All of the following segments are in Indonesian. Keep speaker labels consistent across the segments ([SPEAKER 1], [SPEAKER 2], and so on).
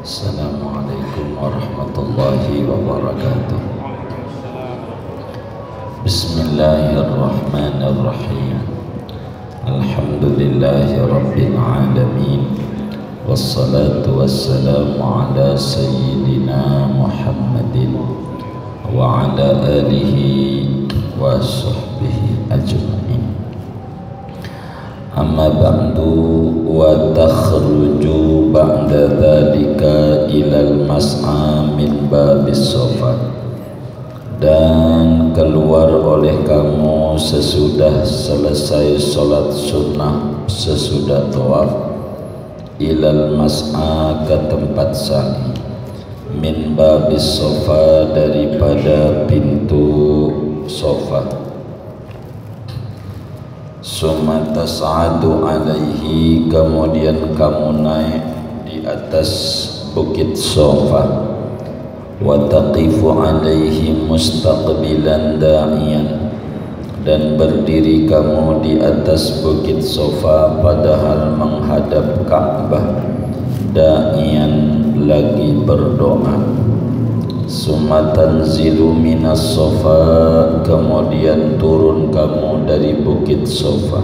[SPEAKER 1] Assalamualaikum warahmatullahi wabarakatuh. Bismillahirrahmanirrahim. Alhamdulillahi rabbil alamin. Wassalatu wassalamu ala sayyidina Muhammadin wa ala alihi wa sahbihi ajma'in. Amma ba'du wa takhruju ba'da dhalika ilal mas'a min babis sofa, dan keluar oleh kamu sesudah selesai sholat sunnah, sesudah tawaf, ilal mas'a ke tempat sa'i, min babis sofa daripada pintu sofa. Summa tas'adu alaihi, kemudian kamu naik di atas bukit sofa. Wa taqifu alaihi mustaqbilan da'iyan, dan berdiri kamu di atas bukit sofa padahal menghadap Ka'bah, da'iyan lagi berdoa. Summa tanzilu minas sofa, kemudian turun kamu dari bukit sofa.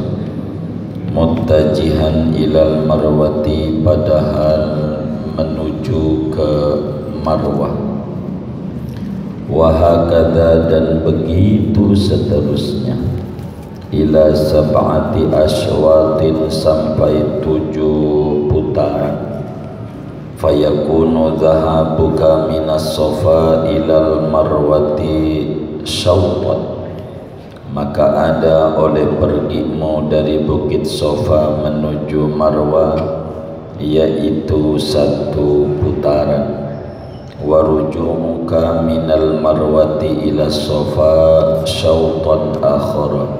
[SPEAKER 1] Muttajihan ilal marwati, padahal menuju ke marwah. Wahakadha, dan begitu seterusnya. Ila sab'ati ashwatin, sampai 7 putaran. Fayakunu dhahabuka minas sofa ilal marwati syautan, maka ada oleh pergimu dari bukit sofa menuju marwah yaitu 1 putaran. Waruju'uka minal marwati ila sofa syautan akhara,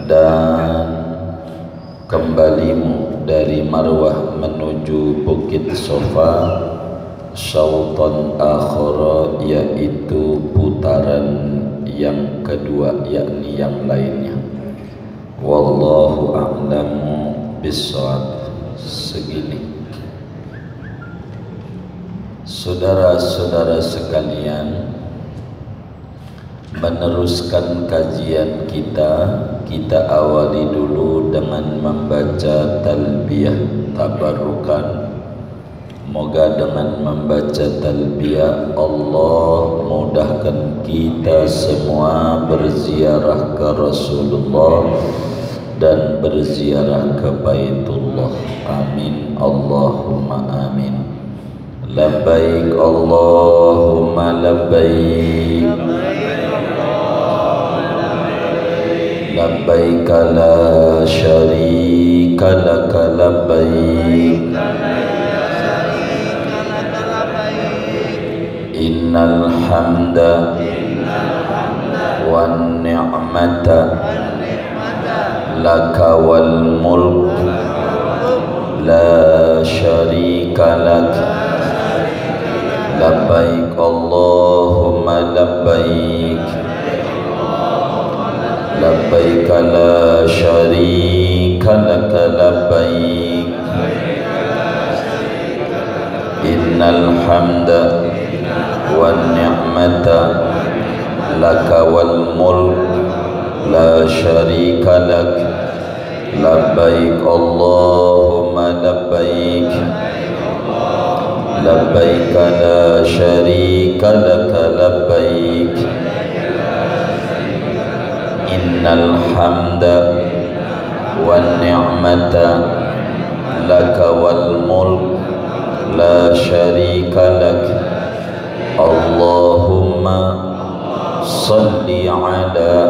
[SPEAKER 1] dan kembalimu dari marwah menuju bukit sofa syautan akhara, yaitu putaran yang kedua, yakni yang lainnya. Wallahu a'lamu bishawab. Segini, saudara-saudara sekalian, meneruskan kajian kita awali dulu dengan membaca talbiyah tabarukan. Moga dengan membaca talbiyah Allah mudahkan kita semua berziarah ke Rasulullah dan berziarah ke Baitullah. Amin Allahumma amin. Labbaik Allahumma labbaik, labbaik la syarika laka labbaik, innal hamda wan ni'mata laka wal mulk la syarika lak. Labbaik Allahumma labbaik, labbaik la syarika laka labbaik, innal hamda wan ni'mata laka wal mulk la syarika lak. Labbaik Allahumma labbaik, labbaik la syarika laka labbaik, innal hamda wan ni'mata laka wal mulk la syarika lak. Allahumma salli ala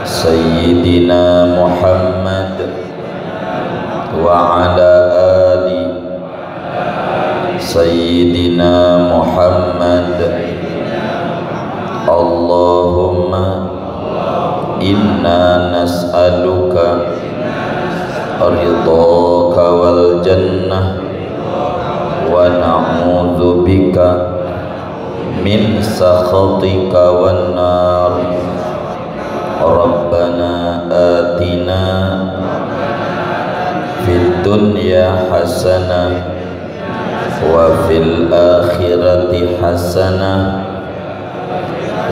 [SPEAKER 1] sayyidina Muhammad wa ala ali sayyidina Muhammad. Allahumma inna nas'aluka ridhaka wal jannah wa na'udzu bika min sakhatika wan nar. Rabbana atina fid dunya hasanah wa fil akhirati hasanah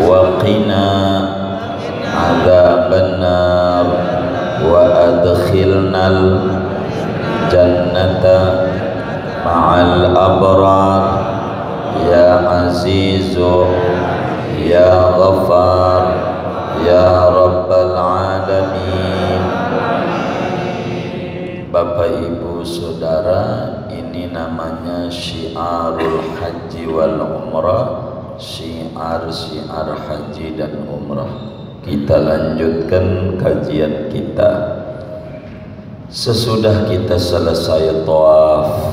[SPEAKER 1] wa qina adzabannar wa adkhilnal jannata ma'al abrar ya azizu ya ghafar ya rabbal alamin. Bapak Ibu Saudara, ini namanya syiarul haji wal umrah, syiar haji dan umrah. Kita lanjutkan kajian kita. Sesudah kita selesai tawaf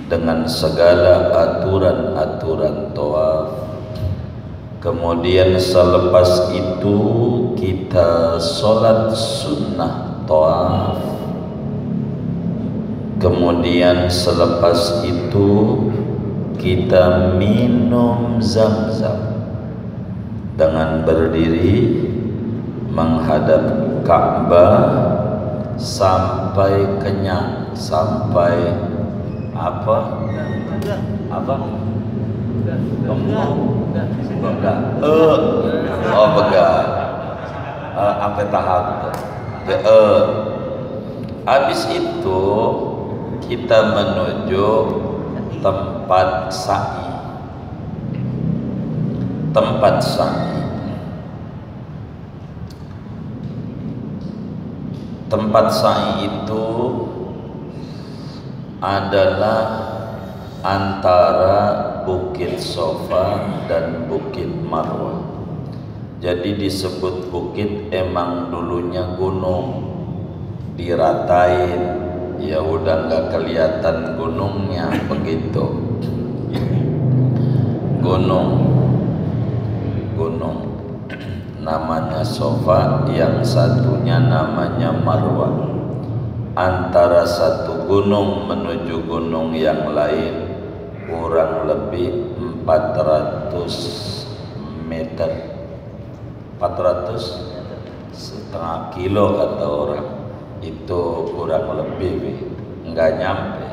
[SPEAKER 1] dengan segala aturan-aturan tawaf, kemudian selepas itu kita sholat sunnah tawaf, kemudian selepas itu kita minum zam-zam dengan berdiri menghadap Ka'bah sampai kenyang, sampai apa? Begah. Sampai tahap habis itu kita menuju tempat sa'i. Tempat sa'i itu adalah antara Bukit Sofa dan Bukit Marwah. Jadi disebut bukit, emang dulunya gunung, diratain, ya udah nggak kelihatan gunungnya begitu. Gunung namanya Sofa, yang satunya namanya Marwah. Antara satu gunung menuju gunung yang lain kurang lebih 400 meter, 400 setengah kilo kata orang. Itu kurang lebih nggak nyampe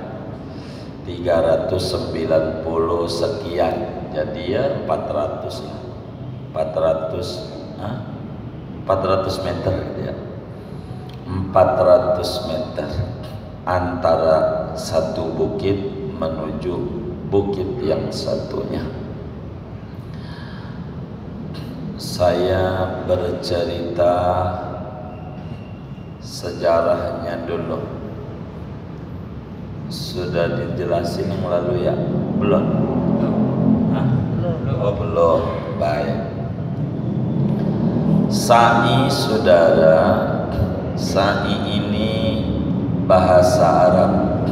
[SPEAKER 1] 390 sekian. Jadi ya 400 lah, 400 meter ya, 400 meter antara satu bukit menuju bukit yang satunya. Saya bercerita sejarahnya dulu. Sudah dijelasin yang lalu ya? Belum? Oh belum. Baik. Sa'i saudara, sa'i ini bahasa Arab,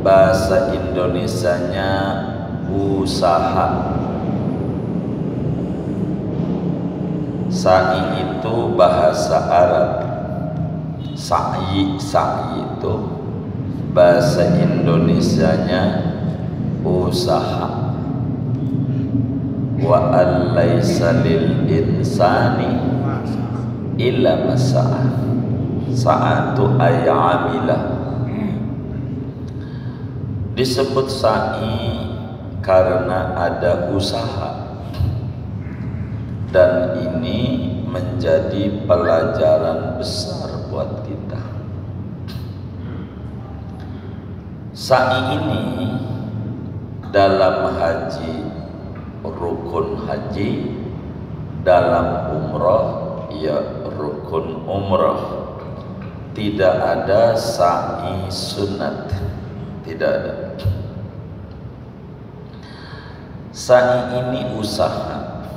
[SPEAKER 1] bahasa Indonesianya usaha. Sa'i itu bahasa Arab, sa'i itu bahasa Indonesianya usaha. Wa alaisa lil insani illa masa'a, sa'atu ayyamilah. Disebut sa'i karena ada usaha, dan ini menjadi pelajaran besar buat kita. Sa'i ini dalam haji, rukun haji, dalam umrah ya rukun umrah. Tidak ada sa'i sunat, tidak ada. Sa'i ini usaha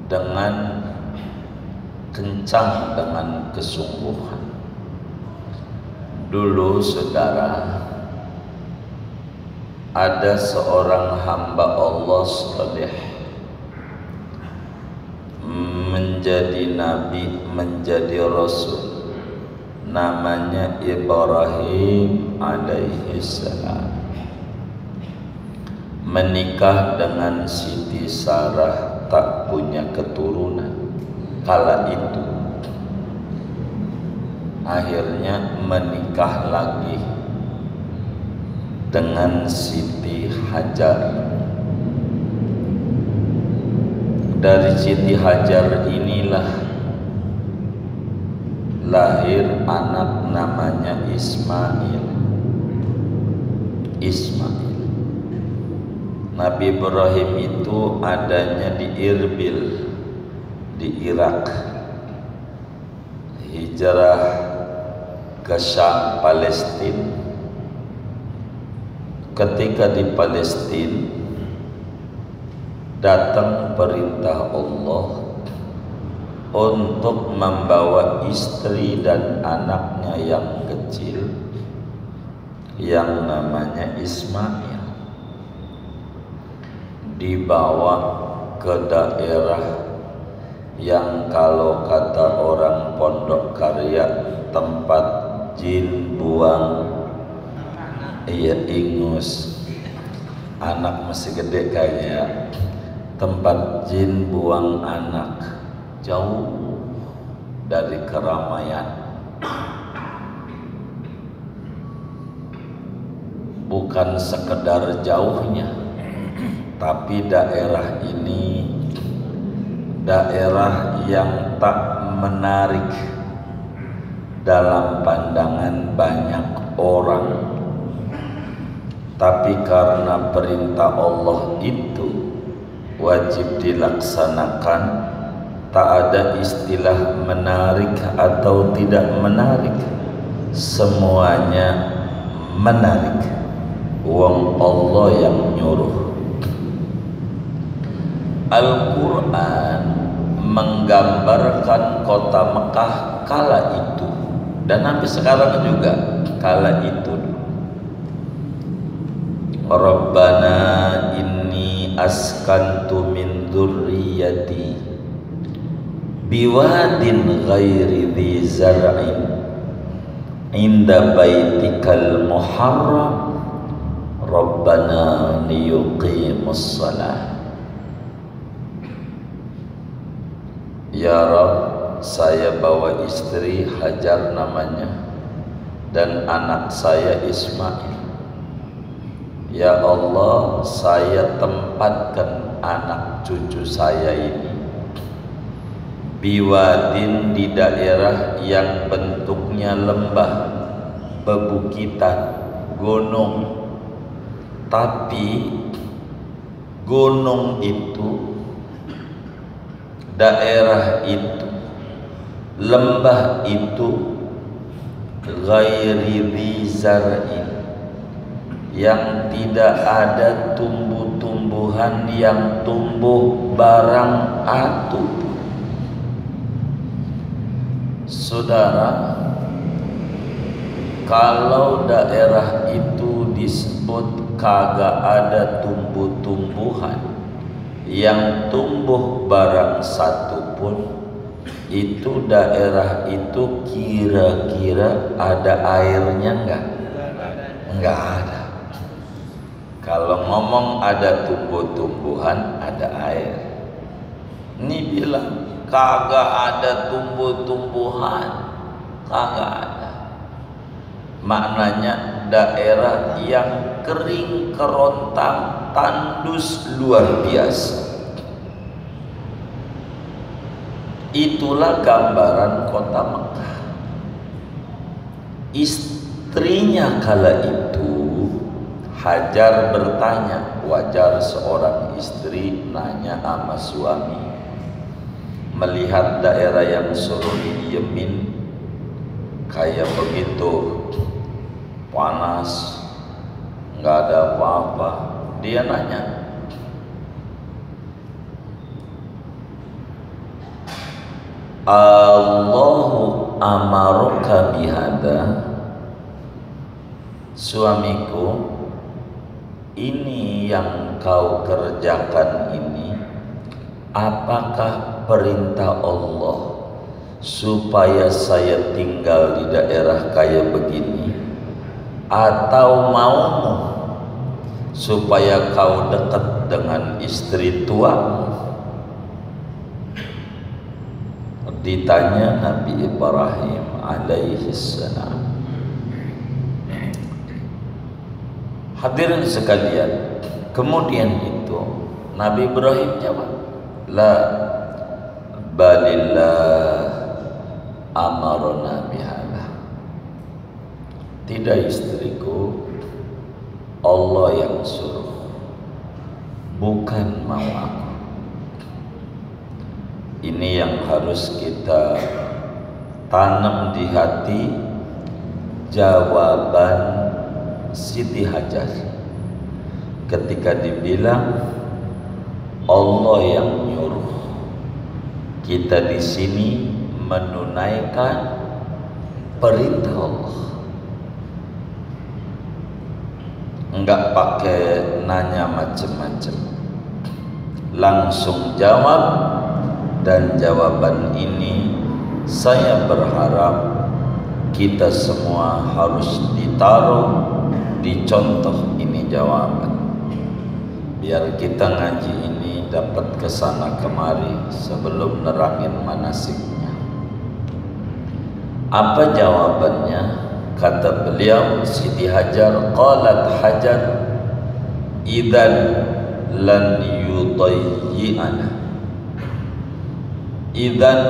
[SPEAKER 1] dengan kencang, dengan kesungguhan. Dulu saudara, ada seorang hamba Allah saleh, menjadi nabi, menjadi rasul, namanya Ibrahim alaihi salam. Menikah dengan Siti Sarah, tak punya keturunan kala itu. Akhirnya menikah lagi dengan Siti Hajar. Dari Siti Hajar inilah lahir anak namanya Ismail. Nabi Ibrahim itu adanya di Irbil, di Irak. Hijrah ke Syam, Palestina. Ketika di Palestina datang perintah Allah untuk membawa istri dan anaknya yang kecil yang namanya Ismail, dibawa ke daerah yang kalau kata orang Pondok Karya tempat jin buang ingus. Anak masih gede kayaknya. Tempat jin buang anak, jauh dari keramaian. Bukan sekedar jauhnya, tapi daerah ini daerah yang tak menarik dalam pandangan banyak orang. Tapi karena perintah Allah itu wajib dilaksanakan, tak ada istilah menarik atau tidak menarik, semuanya menarik. Wong Allah yang nyuruh. Al-Quran menggambarkan kota Mekah kala itu dan sampai sekarang juga kala itu. Rabbana inni askantu min dzurriyyati biwadin ghairi dzi zar'in inda baitikal muharram Rabbana liyuqimus shalah. Ya Rabb, saya bawa istri Hajar namanya dan anak saya Ismail. Ya Allah, saya tempatkan anak cucu saya ini biwadin, di daerah yang bentuknya lembah, bebukitan, gunung. Tapi gunung itu, daerah itu, lembah itu ghairi dzi zar'in, yang tidak ada tumbuh-tumbuhan yang tumbuh barang atu. Saudara, kalau daerah itu disebut kagak ada tumbuh-tumbuhan yang tumbuh barang satu pun, itu daerah itu kira-kira ada airnya enggak? Enggak ada. Kalau ngomong ada tumbuh-tumbuhan, ada air. Ini bilang kagak ada tumbuh-tumbuhan, kagak ada. Maknanya daerah yang kering kerontang, tandus luar biasa. Itulah gambaran kota Mekah. Istrinya kala itu Hajar bertanya, wajar seorang istri nanya sama suami, melihat daerah yang suruh didiemin kayak begitu panas, nggak ada apa-apa. Dia nanya, Allahu amaruka bihada, suamiku, ini yang kau kerjakan ini apakah perintah Allah supaya saya tinggal di daerah kayak begini, atau maumu supaya kau dekat dengan istri tua? Ditanya Nabi Ibrahim alaihi salam. Hadirin sekalian, kemudian itu Nabi Ibrahim jawab, la balillah amarona bihala. Tidak istriku, Allah yang suruh, bukan mau aku. Ini yang harus kita tanam di hati, jawaban Siti Hajar ketika dibilang Allah yang nyuruh. Kita di sini menunaikan perintah Allah, enggak pakai nanya macam-macam, langsung jawab. Dan jawaban ini saya berharap kita semua harus ditaruh, dicontoh ini jawaban, biar kita ngaji ini dapat kesana kemari sebelum nerangin manasiknya. Apa jawabannya? Kata beliau Siti Hajar, qalat Hajar idzan lan yudayyi'ana, idzan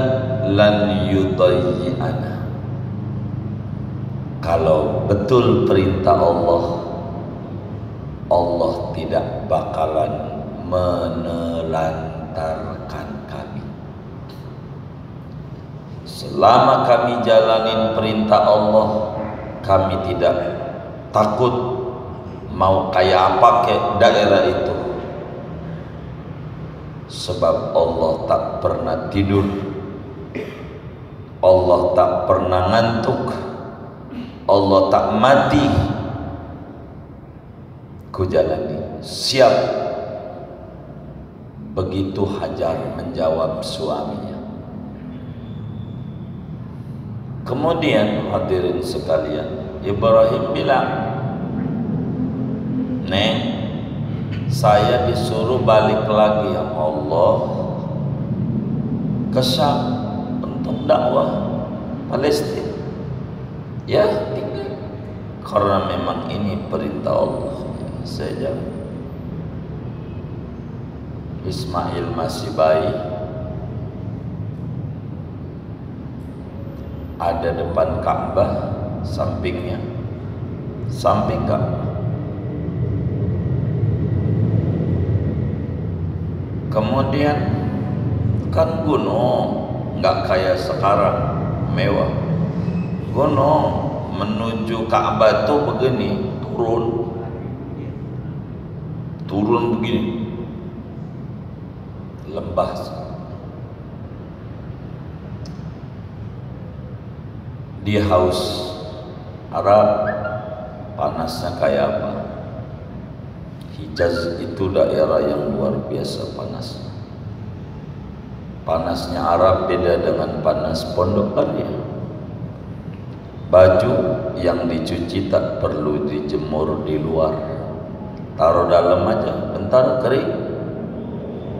[SPEAKER 1] lan yudayyi'ana. Kalau betul perintah Allah, Allah tidak bakalan menelantarkan kami. Selama kami jalanin perintah Allah, kami tidak takut mau kayak apa ke daerah itu. Sebab Allah tak pernah tidur, Allah tak pernah ngantuk, Allah tak mati. Ku jalani, siap. Begitu Hajar menjawab suaminya. Kemudian hadirin sekalian, Ibrahim bilang, Neng, saya disuruh balik lagi ya Allah ke Syam untuk dakwah Palestina. Ya, tinggal. Karena memang ini perintah Allah. Saya jalan. Ismail masih bayi, ada depan Ka'bah, samping Ka'bah. Kemudian kan gunung, nggak kayak sekarang mewah. Gunung menuju Ka'bah tuh begini, turun begini, lembah. Di Haus Arab panasnya kayak apa? Hijaz itu daerah yang luar biasa panasnya. Panasnya Arab beda dengan panas Pondok Area. Baju yang dicuci tak perlu dijemur di luar, taruh dalam aja, bentar kering.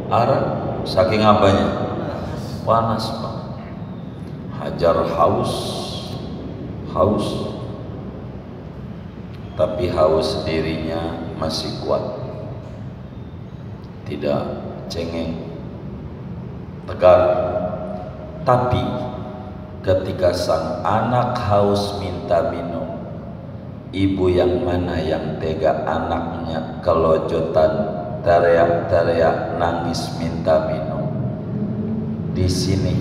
[SPEAKER 1] Arab saking apanya? Panas banget. Hajar haus, tapi haus dirinya masih kuat, tidak cengeng, tegar. Tapi ketika sang anak haus minta minum, ibu yang mana yang tega anaknya kelojotan, teriak-teriak, nangis minta minum. Di sini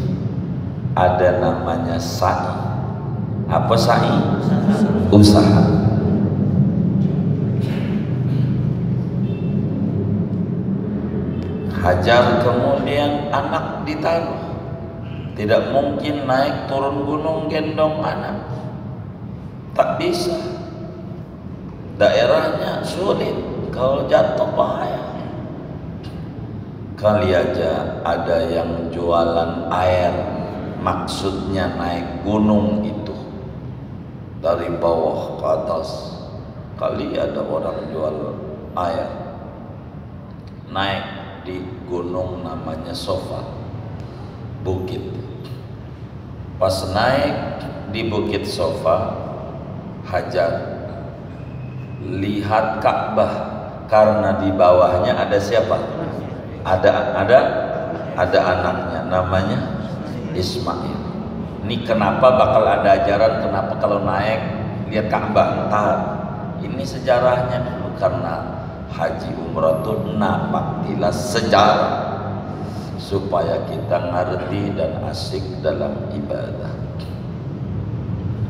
[SPEAKER 1] ada namanya sa'i. Apa sa'i? Usaha. Hajar kemudian anak ditaruh. Tidak mungkin naik turun gunung gendong anak. Tak bisa. Daerahnya sulit, kalau jatuh bahaya. Kali aja ada yang jualan air, maksudnya naik gunung itu dari bawah ke atas. Kali ada orang jual air, naik di gunung namanya Sofa, bukit. Pas naik di bukit Sofa, Hajar lihat Ka'bah, karena di bawahnya ada siapa? Ada anaknya namanya Ismail. Ini kenapa bakal ada ajaran kenapa kalau naik lihat Ka'bah? Entar ini sejarahnya dulu, karena haji umrah itu napaktilas sejarah supaya kita ngerti dan asik dalam ibadah.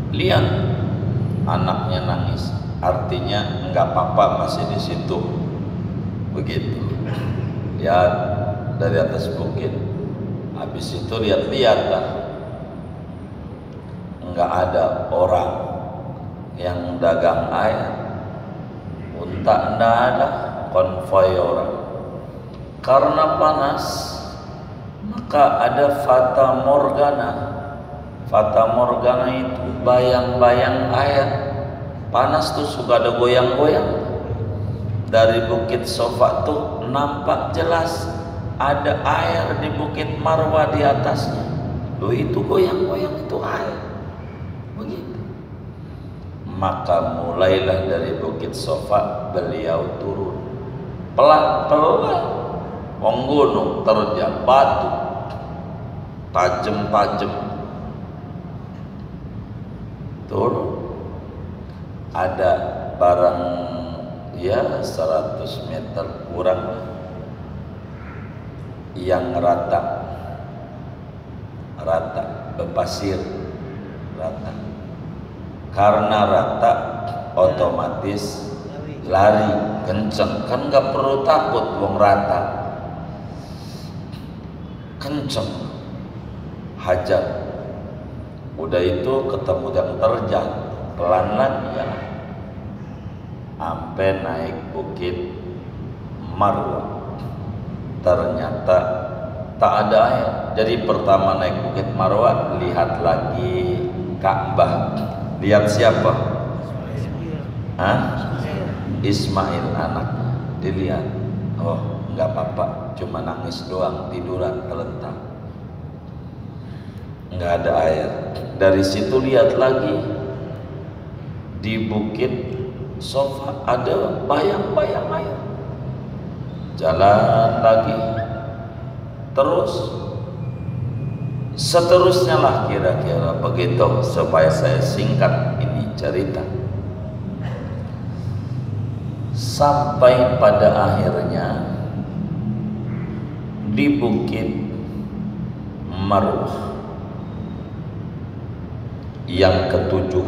[SPEAKER 1] Lihat anaknya nangis, artinya nggak apa-apa masih di situ. Begitu. Lihat dari atas bukit. Habis itu lihat-lihat lah. Nggak ada orang yang dagang air. Unta nggak ada, konvoi orang. Karena panas, maka ada fata morgana. Fata morgana itu bayang-bayang air. Panas tuh suka ada goyang-goyang. Dari Bukit Sofa tuh nampak jelas ada air di Bukit Marwah di atasnya. Loh, itu goyang-goyang itu air. Begitu. Maka mulailah dari Bukit Sofa beliau turun pelan-pelan. Wong gunung terjal batu tajem-tajem, turun. Ada barang ya 100 meter kurang yang rata berpasir rata. Karena rata otomatis lari kenceng, kan nggak perlu takut wong rata, kenceng hajar. Udah itu ketemu yang terjal, pelan-pelan ya, sampai naik Bukit Marwah. Ternyata tak ada air. Jadi pertama naik Bukit Marwah, lihat lagi Ka'bah. Lihat siapa? Ismail anaknya. Dilihat, oh nggak apa-apa, cuma nangis doang, tiduran terlentang, nggak ada air. Dari situ lihat lagi di Bukit Sofa ada bayang-bayang air. Jalan lagi, terus seterusnya lah kira-kira begitu, supaya saya singkat ini cerita. Sampai pada akhirnya di Bukit Marwah yang ketujuh,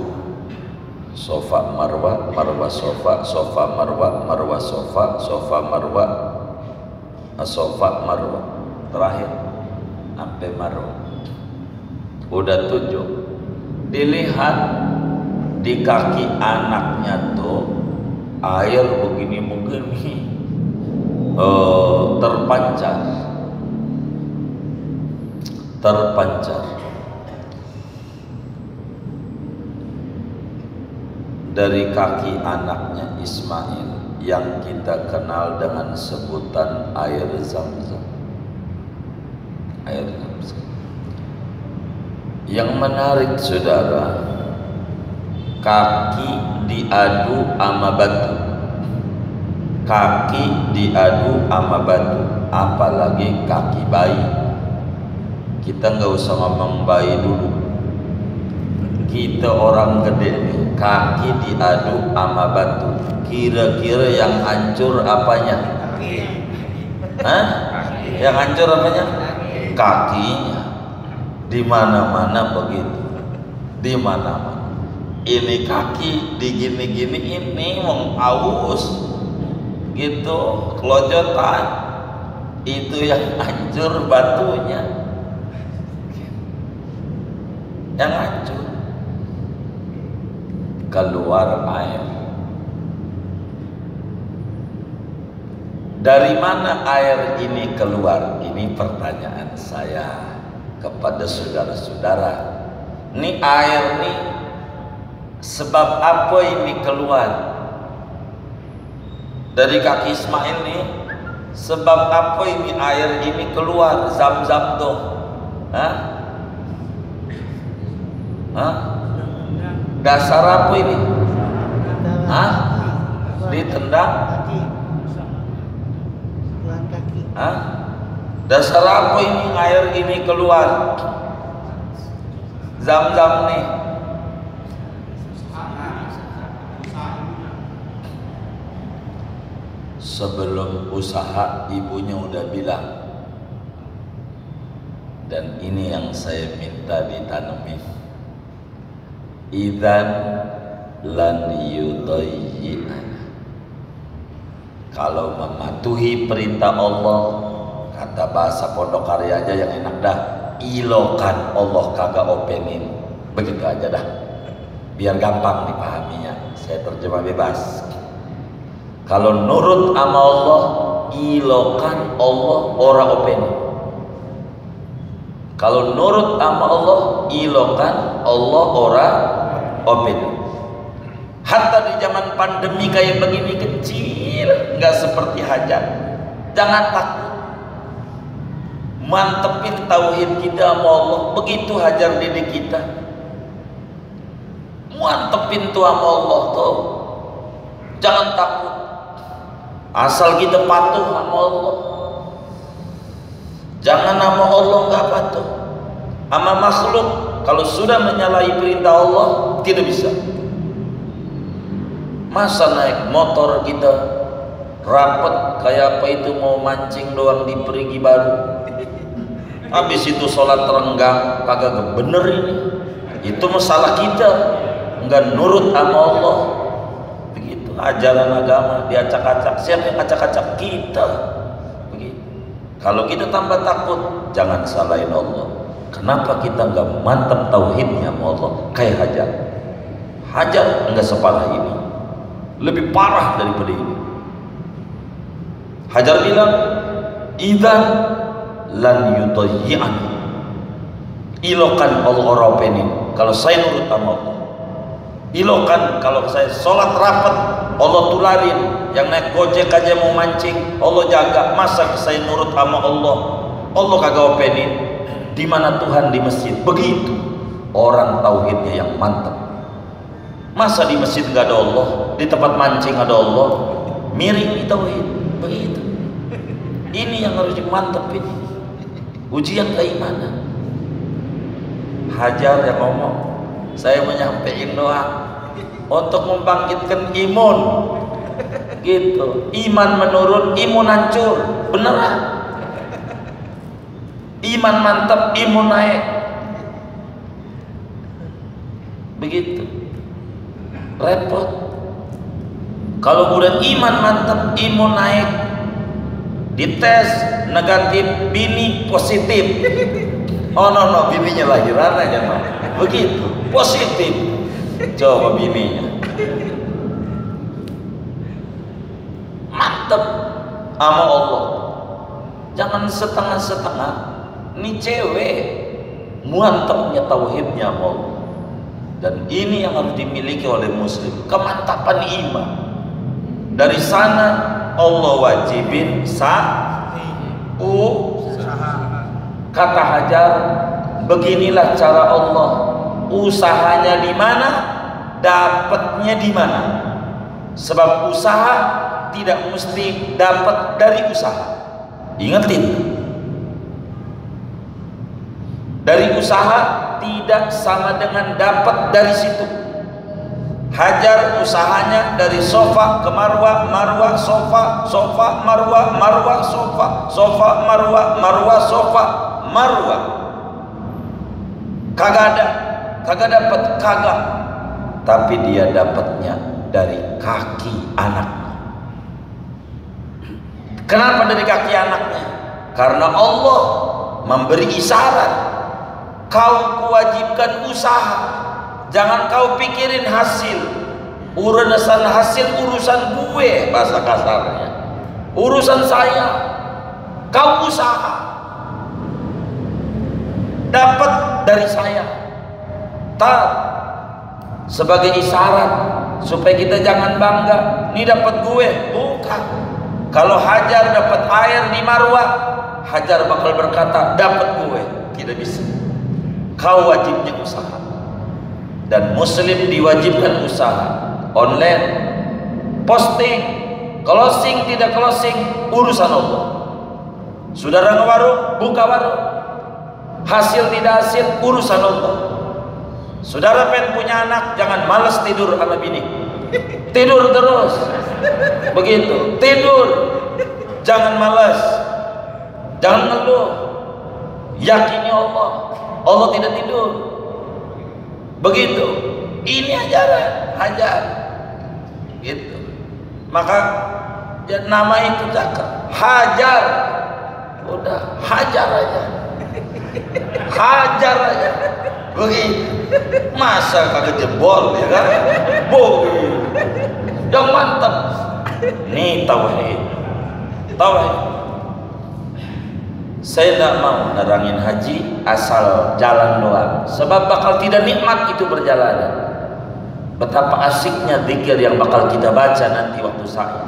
[SPEAKER 1] Sofa Marwah, Marwah Sofa, Sofa Marwah, Marwah Sofa, Sofa Marwah, Sofa Marwah, terakhir sampai Marwah. Udah 7. Dilihat di kaki anaknya tuh air begini-begini, terpancar. Dari kaki anaknya Ismail yang kita kenal dengan sebutan air Zam-Zam. Air Zam-Zam. Yang menarik saudara, kaki diadu ama batu. Kaki diadu ama batu, apalagi kaki bayi. Kita nggak usah ngomong bayi dulu, kita orang gede nih, kaki diadu ama batu. Kira-kira yang hancur apanya? Yang hancur apanya? Kakinya. Di mana-mana begitu, di mana-mana. Ini kaki digini-gini, ini mau aus gitu, kelojotan, itu yang hancur batunya, yang hancur. Keluar air. Dari mana air ini keluar? Ini pertanyaan saya kepada saudara-saudara. Ini air nih, sebab apa ini keluar dari kaki Ismail nih? Sebab apa ini air ini keluar? Zam-Zam tuh, Dasar apa ini? tendang
[SPEAKER 2] kaki, pelan kaki.
[SPEAKER 1] Hah? Dasar apa ini air ini keluar? Zam-zam nih. Sebelum usaha ibunya udah bilang, dan ini yang saya minta ditanami, idzan lan yudayyi'ana, kalau mematuhi perintah Allah, kata bahasa Pondok Karya aja yang enak dah, ilokan Allah kagak openin, begitu aja dah, biar gampang dipahaminya. Saya terjemah bebas. Kalau nurut sama Allah, ilokan Allah ora openin. Kalau nurut sama Allah, ilokan Allah ora openin. Hatta di zaman pandemi kayak begini kecil, nggak seperti hajat. Jangan takut. Mantepin tauhid kita sama Allah. Begitu hajar didik kita. Mantepin tuh sama Allah tuh. Jangan takut. Asal kita patuh sama Allah. Jangan sama Allah nggak patuh. Sama makhluk, kalau sudah menyalahi perintah Allah, tidak bisa. Masa naik motor kita rapet kayak apa itu mau mancing doang di Perigi Baru, habis itu sholat renggang kagak bener ini. Itu masalah kita nggak nurut sama Allah. Begitu ajaran agama diacak-acak. Siapa yang acak-acak? Kita. Begitu. Kalau kita tambah takut, jangan salahin Allah. Kenapa kita nggak mantap tauhidnya sama Allah? Kayak Hajar. Hajar nggak separah ini, lebih parah daripada ini. Hajar bilang, idzan lan yudayyi'an, ilokan Allah rapenin kalau saya nurut sama Allah. Ilokan kalau saya sholat rapat Allah tularin, yang naik gojek aja mau mancing Allah jaga. Masa saya nurut sama Allah, Allah kagak openin. Di mana Tuhan? Di masjid. Begitu orang tauhidnya yang mantap. Masa di masjid nggak ada Allah, di tempat mancing ada Allah? Miring tauhid. Begitu. Ini yang harus dimantepin. Ujian keimanan. Hajar yang ngomong, saya menyampaikan doa untuk membangkitkan imun. Gitu. Iman menurun, imun hancur. Beneran. Iman mantap, imun naik. Begitu. Repot. Kalau udah iman mantap, imun naik, dites negatif, bini positif. Oh no, bininya lahiran aja no. Begitu, positif. Coba bininya mantap sama Allah. Jangan setengah-setengah. Ini cewek mantapnya tauhidnya sama Allah. Dan ini yang harus dimiliki oleh muslim, kemantapan iman. Dari sana Allah wajibin kata Hajar, beginilah cara Allah. Usahanya di mana, dapatnya di mana. Sebab usaha tidak mesti dapat dari usaha. Ingetin, dari usaha tidak sama dengan dapat dari situ. Hajar usahanya dari sofa ke marwah, marwah sofa, sofa marwah, marwah sofa, sofa marwah, marwah sofa, marwah. Kagak dapat, kagak. Tapi dia dapatnya dari kaki anaknya. Kenapa dari kaki anaknya? Karena Allah memberi isyarat. Kau kewajibkan usaha, jangan kau pikirin hasil. Urusan hasil urusan gue, bahasa kasarnya. Urusan saya. Kau usaha, dapat dari saya. Sebagai isyarat supaya kita jangan bangga. Ini dapat gue, bukan. Kalau Hajar dapat air di marwah, Hajar bakal berkata dapat gue. Tidak bisa. Kau wajibnya usaha. Dan muslim diwajibkan usaha online, posting, closing tidak closing urusan Allah. Saudara ngewarung, buka warung, hasil tidak hasil urusan Allah. Saudara pengen punya anak, jangan malas tidur sama bini, tidur terus begitu, tidur, jangan malas, jangan ngeluh, yakini Allah, Allah tidak tidur begitu. Ini ajaran, hajar gitu. Maka ya, nama itu cakep, hajar. Udah, hajar aja, hajar aja begitu. Masa kagak jebol ya kan? Bogi yang mantap. Ini tauhid, tauhid. Saya tidak mau nerangin haji asal jalan doang, sebab bakal tidak nikmat itu berjalanan. Betapa asiknya zikir yang bakal kita baca nanti waktu sa'i.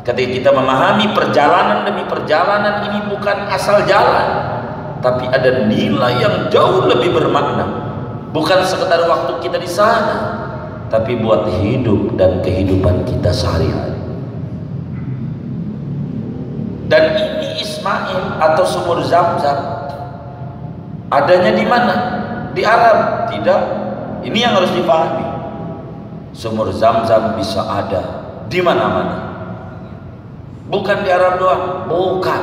[SPEAKER 1] Ketika kita memahami perjalanan demi perjalanan ini bukan asal jalan, tapi ada nilai yang jauh lebih bermakna. Bukan sekedar waktu kita di sana, tapi buat hidup dan kehidupan kita sehari-hari. Dan ini Ismail atau sumur Zam-Zam adanya di mana? Di Arab? Tidak. Ini yang harus dipahami. Sumur Zam-Zam bisa ada di mana-mana. Bukan di Arab doang, bukan.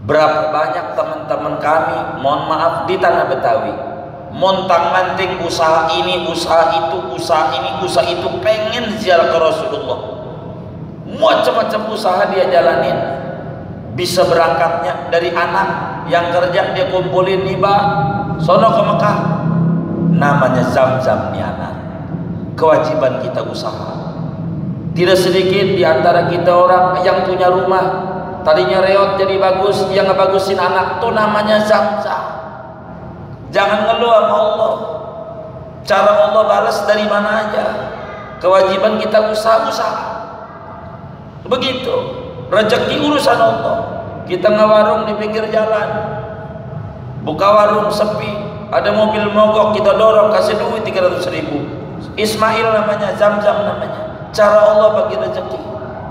[SPEAKER 1] Berapa banyak teman-teman kami, mohon maaf, di tanah Betawi, montang-manting usaha ini, usaha itu, usaha ini, usaha itu, pengen ziarah ke Rasulullah. Macam-macam usaha dia jalanin. Bisa berangkatnya dari anak yang kerja, dia kumpulin hibah, sono ke Mekah. Namanya Zam-Zam nih anak. Kewajiban kita usaha. Tidak sedikit di antara kita orang yang punya rumah tadinya reot jadi bagus, yang ngebagusin anak tuh namanya Zam-Zam. Jangan ngeluh sama Allah. Cara Allah balas dari mana aja. Kewajiban kita usaha-usaha. Begitu. Rezeki urusan Allah. Kita ngewarung di pinggir jalan, buka warung sepi, ada mobil mogok, kita dorong, kasih duit 300.000. Ismail namanya, Zam-Zam namanya. Cara Allah bagi rezeki.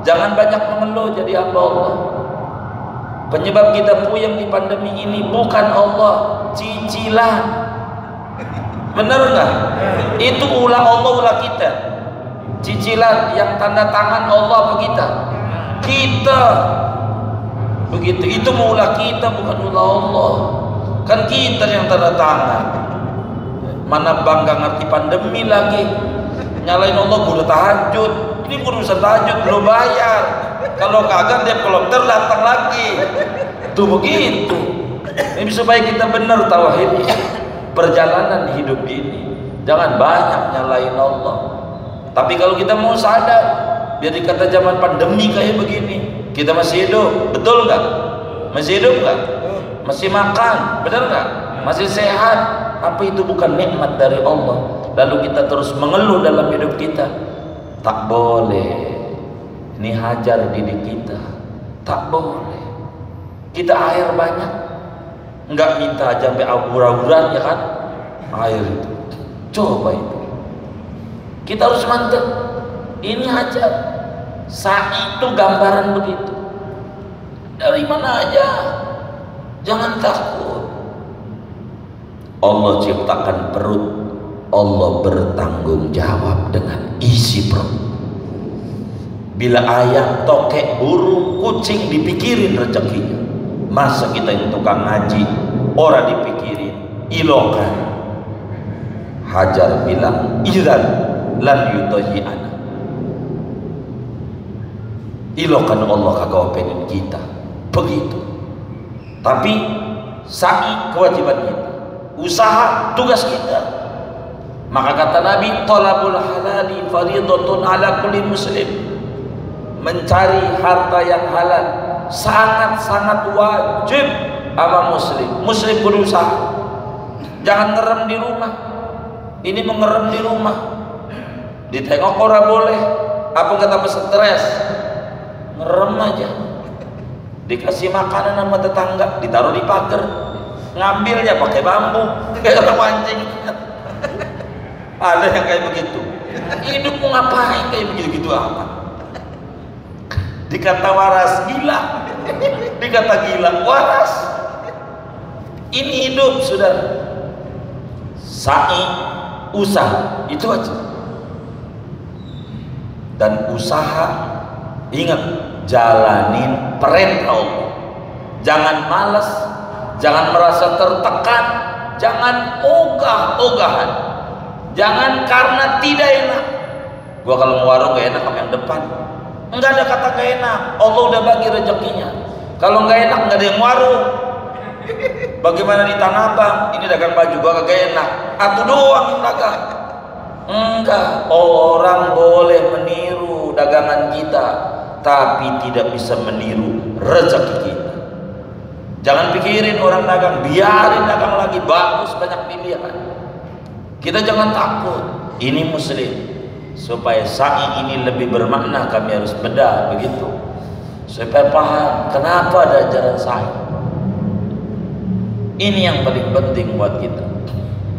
[SPEAKER 1] Jangan banyak mengeluh jadi hamba Allah. Penyebab kita puyeng di pandemi ini bukan Allah, cicilan. Bener nggak? Itu ulah Allah, ulah kita. Cicilan yang tanda tangan Allah apa kita begitu. Itu mau ulah kita, bukan ulah Allah. Kan kita yang tanda tangan. Mana bangga ngerti pandemi lagi, nyalain Allah udah tahajud. Ini urusan tahajud belum bayar. Kalau kagak dia kolokter datang lagi. Tuh begitu. Ini supaya kita benar tauhid perjalanan hidup ini. Jangan banyak nyalain Allah. Tapi kalau kita mau sadar, biar dikata zaman pandemi kayak begini, kita masih hidup, betul nggak? Masih hidup nggak? Masih makan, benar nggak? Masih sehat. Apa itu bukan nikmat dari Allah? Lalu kita terus mengeluh dalam hidup kita. Tak boleh. Ini hajar didik kita. Tak boleh. Kita air banyak, nggak minta aja sampai aur-auran ya kan? Air itu. Coba itu. Kita harus mantep. Ini hajar. Sa'i itu gambaran begitu. Dari mana aja. Jangan takut. Allah ciptakan perut, Allah bertanggung jawab dengan isi perut. Bila ayam, tokek, burung, kucing dipikirin rezekinya. Masa kita yang tukang ngaji, orang dipikirin, ilokan. Hajar bilang, iran lan yutoyi'ana. Ilokan Allah kagak pengen kita. Begitu. Tapi sa'i kewajiban kita. Usaha tugas kita. Maka kata Nabi, talabul halali fardhatun ala kulli muslim. Mencari harta yang halal sangat-sangat wajib sama muslim. Muslim berusaha. Jangan ngerem di rumah. Ini mengerem di rumah. Ditengok orang boleh. Apa kata stres? Ngerem aja. Dikasih makanan sama tetangga, ditaruh di pagar. Ngambilnya pakai bambu kayak orang mancing. Ada yang kayak begitu. Hidup mau ngapain kayak begitu-gitu amat? Dikata waras gila, dikata gila waras. Ini hidup sudah. Sa'i, usaha, itu aja. Dan usaha, ingat, jalanin perintah Allah. Jangan malas, jangan merasa tertekan, jangan ogah-ogahan, jangan karena tidak enak. Gua kalau mau warung gak enak sama yang depan, enggak ada kata gak enak. Allah udah bagi rezekinya. Kalau gak enak nggak ada yang warung. Bagaimana di Tanah Abang, ini dagang baju gua kagak enak, aku doang yang dagang. Enggak, orang boleh meniru dagangan kita, tapi tidak bisa meniru rezeki kita. Jangan pikirin orang dagang, biarin dagang lagi, bagus, banyak pilihan. Kita jangan takut, ini muslim. Supaya sa'i ini lebih bermakna, kami harus bedah begitu. Supaya paham kenapa ada ajaran sa'i. Ini yang paling penting buat kita.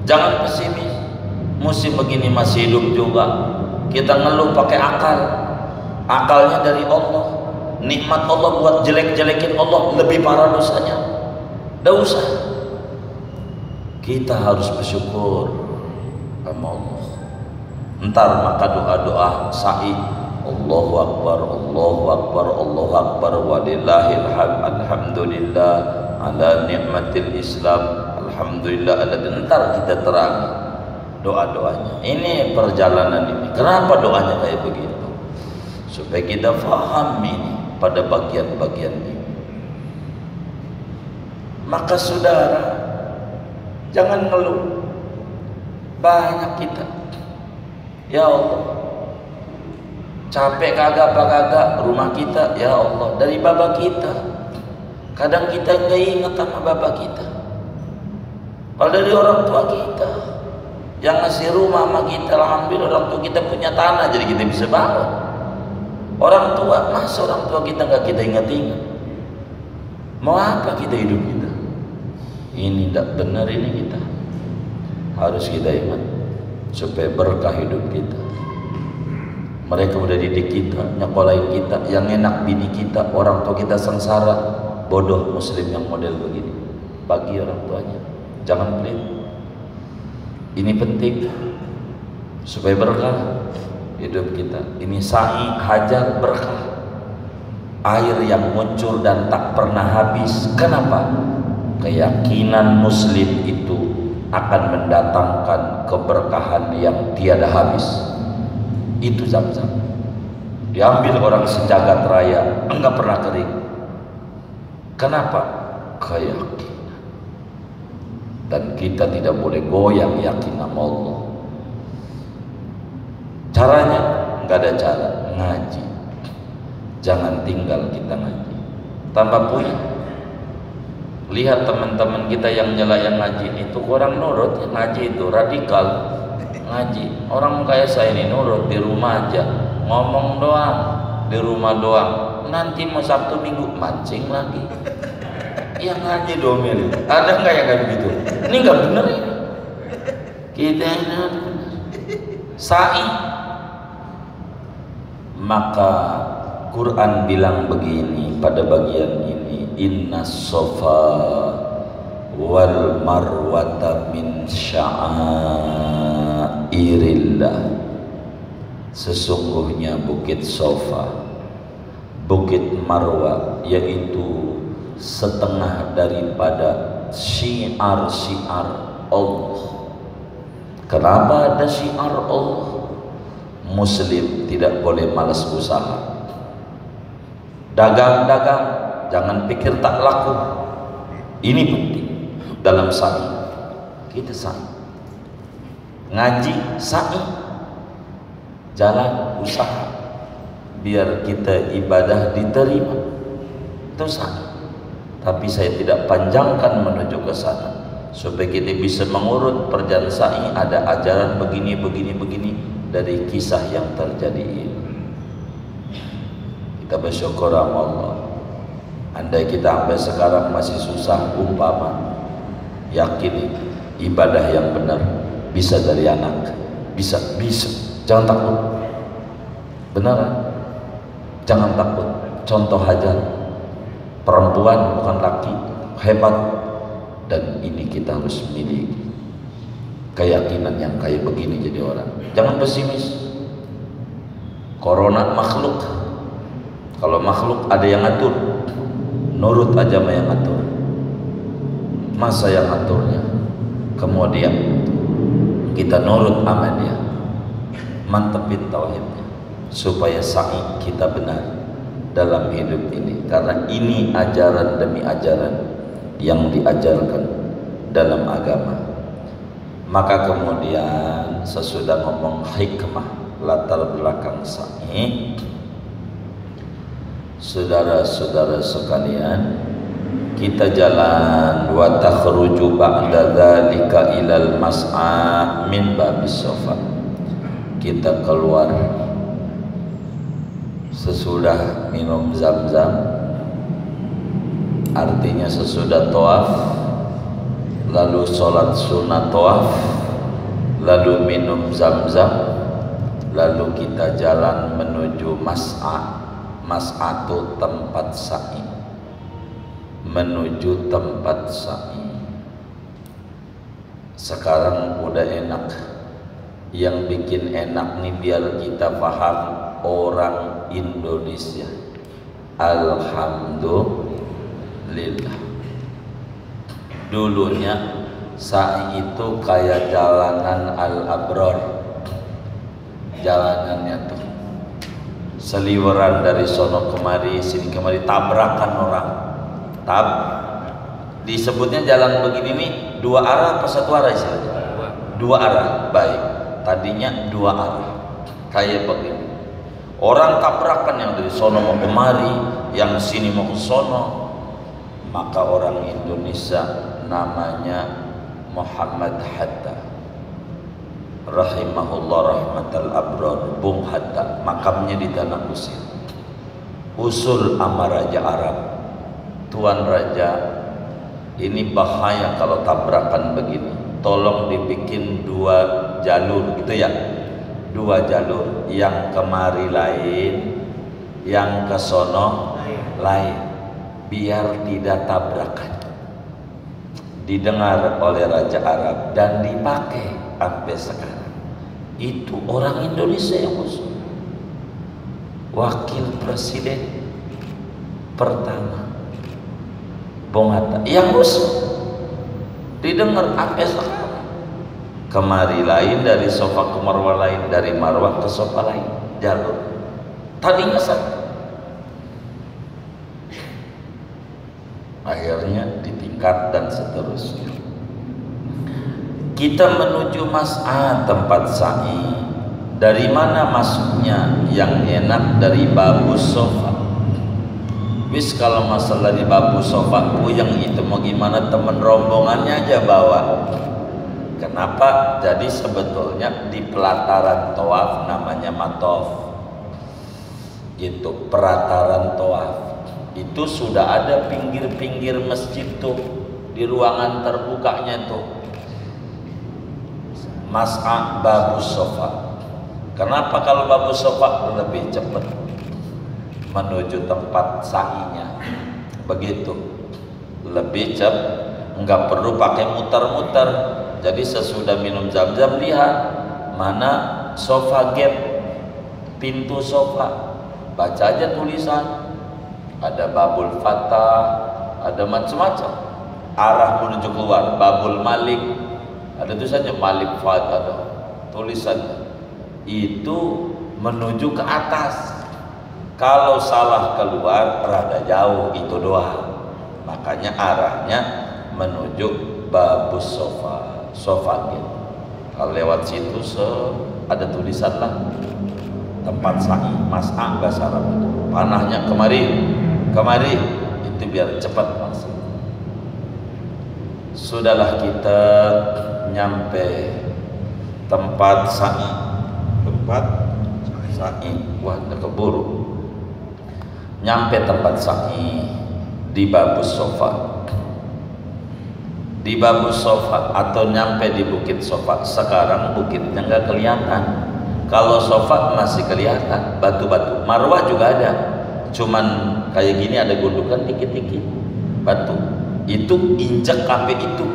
[SPEAKER 1] Jangan pesimis. Musim begini masih hidup juga. Kita ngeluh pakai akal. Akalnya dari Allah. Nikmat Allah buat jelek-jelekin Allah, lebih parah dosanya. Nggak usah. Kita harus bersyukur sama Allah. Ntar maka doa-doa sa'i, Allahu Akbar, Allahu Akbar, Allahu Akbar, walillahil hamd, alhamdulillah ala nikmatil Islam, alhamdulillah ala. Ntar kita terang doa-doanya. Ini perjalanan ini. Kenapa doanya kayak begitu? Supaya kita faham ini pada bagian-bagian ini. Maka saudara, jangan ngeluh. Banyak kita, ya Allah, capek kagak apa kagak, rumah kita, ya Allah, dari bapak kita. Kadang kita nggak ingat sama bapak kita, kalau dari orang tua kita yang ngasih rumah sama kita. Alhamdulillah orang tua kita punya tanah, jadi kita bisa bangun. Orang tua, masa orang tua kita nggak kita ingat-ingat? Mau apa kita hidup kita? Ini tidak benar, ini kita harus kita ingat supaya berkah hidup kita. Mereka udah didik kita, nyekolahin kita, yang enak bini kita, orang tua kita sengsara. Bodoh muslim yang model begini. Bagi orang tuanya, jangan pelit. Ini penting supaya berkah hidup kita. Ini sa'i, hajar, berkah. Air yang muncul dan tak pernah habis. Kenapa? Keyakinan muslim itu akan mendatangkan keberkahan yang tiada habis. Itu Zam-Zam. Diambil orang sejagat raya, enggak pernah kering. Kenapa? Keyakinan. Dan kita tidak boleh goyang yakin sama Allah. Caranya? Enggak ada cara. Ngaji. Jangan tinggal kita ngaji. Tambah punya. Lihat teman-teman kita yang nyelayan ngaji itu kurang nurut. Ngaji itu radikal. Ngaji, orang kayak saya ini nurut di rumah aja, ngomong doang, di rumah doang. Nanti mau Sabtu Minggu mancing lagi. Ya ngaji domil. Ada nggak yang kayak begitu? Ini nggak bener ini. Kita ini benar. Sa'i. Maka Quran bilang begini pada bagian ini, Inna sofa wal marwata min sya'airillah. Sesungguhnya bukit Sofa, bukit Marwa, yaitu setengah daripada syiar-syiar Allah. Kenapa ada syiar Allah? Muslim tidak boleh malas usaha. Dagang-dagang, jangan pikir tak laku. Ini penting dalam sa'i. Kita sa'i, ngaji sa'i, jalan usaha biar kita ibadah diterima. Itu sa'i. Tapi saya tidak panjangkan menuju ke sana supaya kita bisa mengurut perjalanan sa'i. Ada ajaran begini dari kisah yang terjadi ini. Kita bersyukur sama Allah. Andai kita sampai sekarang masih susah, umpama yakin ibadah yang benar bisa dari anak, bisa Jangan takut, beneran, jangan takut. Contoh aja, perempuan bukan laki, hebat, dan ini kita harus miliki keyakinan yang kayak begini jadi orang. Jangan pesimis. Corona makhluk, kalau makhluk ada yang ngatur, nurut aja sama yang ngatur. Masa yang ngaturnya, kemudian kita nurut sama dia, mantepin tauhidnya supaya sa'i kita benar dalam hidup ini, karena ini ajaran demi ajaran yang diajarkan dalam agama. Maka kemudian sesudah ngomong hikmah latar belakang sa'i, saudara-saudara sekalian, kita jalan wa takhruju ba'da dzalika ilal mas'a min babis sofa. Kita keluar sesudah minum zam-zam, artinya sesudah tawaf, lalu sholat sunat tawaf, lalu minum zam-zam, lalu kita jalan menuju mas'a. Mas'a itu tempat sa'i, menuju tempat sa'i. Sekarang udah enak. Yang bikin enak nih biar kita paham, orang Indonesia. Alhamdulillah. Dulunya sa'i itu kayak jalanan al-abrar, jalanannya tuh seliweran dari sono kemari, sini kemari, tabrakan orang. Disebutnya jalan begini nih, dua arah apa satu arah istilahnya? Dua arah, baik. Tadinya dua arah, kayak begini. Orang tabrakan, yang dari sono mau kemari, yang sini mau ke sono. Maka orang Indonesia namanya Muhammad Hatta, rahimahullah rahmatal abrar, Bung Hatta, makamnya di Tanah Kusir. Usul ama Raja Arab, Tuan Raja, ini bahaya kalau tabrakan begini. Tolong dibikin dua jalur gitu ya, dua jalur, yang kemari lain, yang ke sono lain, biar tidak tabrakan. Didengar oleh Raja Arab dan dipakai sampai sekarang. Itu orang Indonesia yang usul. Wakil Presiden pertama Bung Hatta yang usul, didengar sampai sekarang. Kemari lain, dari sofa ke marwah lain, dari marwah ke sofa lain, jalur. Tadinya satu, akhirnya ditingkat dan seterusnya. Kita menuju mas'a, tempat sa'i. Dari mana masuknya? Yang enak dari babus sofa. Wis kalau masalah di babus sofa, yang itu mau gimana, temen rombongannya aja bawa. Kenapa? Jadi sebetulnya di pelataran tawaf namanya matof, gitu, pelataran tawaf. Itu sudah ada pinggir-pinggir masjid tuh, di ruangan terbukanya tuh, mas'a babus sofa. Kenapa kalau babus sofa? Lebih cepat menuju tempat sa'inya, begitu, lebih cepat, nggak perlu pakai muter-muter. Jadi sesudah minum zam-zam, lihat mana sofa gate, pintu sofa, baca aja tulisan, ada babul fatah, ada macam-macam. Arah menuju keluar, babul malik, ada tulisannya malik fatah, ada tulisannya. Itu menuju ke atas. Kalau salah keluar, rada jauh, itu doang. Makanya arahnya menuju babus sofa, sofa gitu. Kalau lewat situ ada tulisan lah, tempat sa'i, mas'a bahasa Arab itu. Panahnya kemari, kemari, itu biar cepat masuk. Sudahlah kita nyampe tempat sa'i, tempat sa'i. Wah, udah keburu. Nyampe tempat sa'i di babus sofa. Di babus sofa atau nyampe di bukit sofa. Sekarang bukitnya nggak kelihatan, Kalau sofa masih kelihatan batu-batu. Marwah juga ada, cuman kayak gini ada gundukan dikit-dikit batu. Itu injak sampai itu.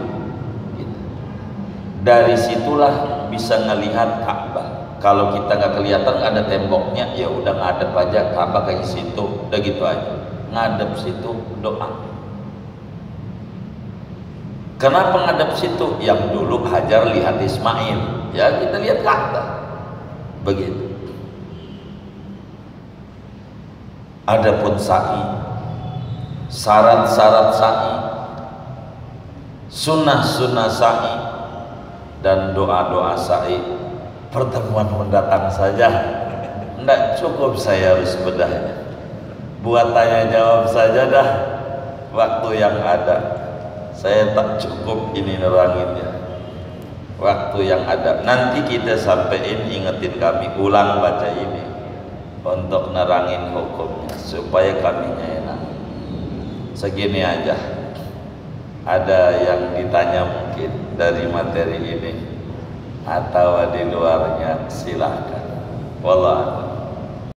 [SPEAKER 1] Dari situlah bisa ngelihat Ka'bah. Kalau kita nggak kelihatan, nggak ada temboknya, ya udah ngadep aja Ka'bah kayak situ, udah gitu aja. Ngadep situ doa. Kenapa ngadep situ? Yang dulu Hajar lihat Ismail, ya kita lihat Ka'bah. Begitu. Adapun sa'i, syarat-syarat sa'i, sunnah-sunnah sa'i, dan doa-doa sa'i, pertemuan mendatang saja. Tidak cukup saya harus bedahnya. Buat tanya jawab saja dah. Waktu yang ada saya tak cukup ini neranginnya. Waktu yang ada nanti kita sampein, ingetin kami, ulang baca ini untuk nerangin hukumnya supaya kami enak. Segini aja. Ada yang ditanya mungkin dari materi ini atau di luarnya, silahkan. Wallah.